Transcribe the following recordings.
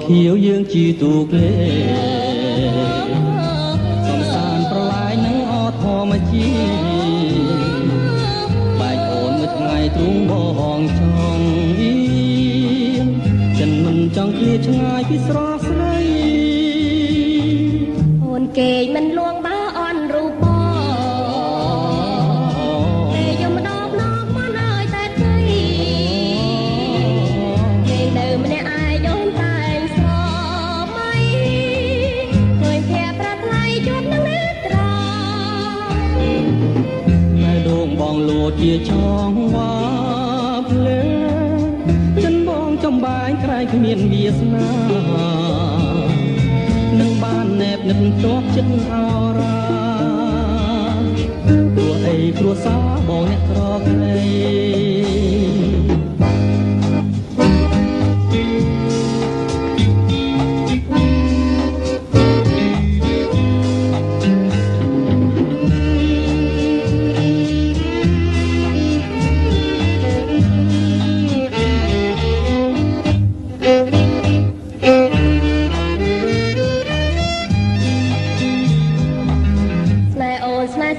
ខៀវយើងជីទូកលេសំសានប្រឡាយនឹងអធម្មជាតិបែកអូនមួយថ្ងៃទ្រូងបងចង់ចិនមិនចង់ឃ្លាឆ្ងាយពីស្រស់ស្រីអូនគេមិនលួងបើអន់រូបទេយំដបណប់មិនអើយតែជ័យគេនៅម្នាក់ឯងអូនតែងស្រមៃឃើញភ័ក្រប្រាថ្លៃជួបនឹងនេត្រតែដងបងលួចជាចងវាភ្លេចិនបងចំបែងក្រែងគ្មានវាសនានឹងបានណែបនឹងជាប់ចិត្តអរាព្រោះអីគ្រួសារបងអ្នកក្រក្រៃ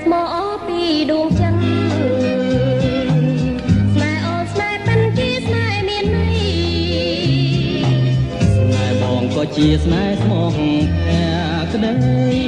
ស្មោពីដួងចិនស្នេហ៍អូនស្នេហ៍ប៉ិនជាស្នេហ៍មានន័យស្នេហ៍បងក៏ជាស្នេហ៍ស្មោះភក្តី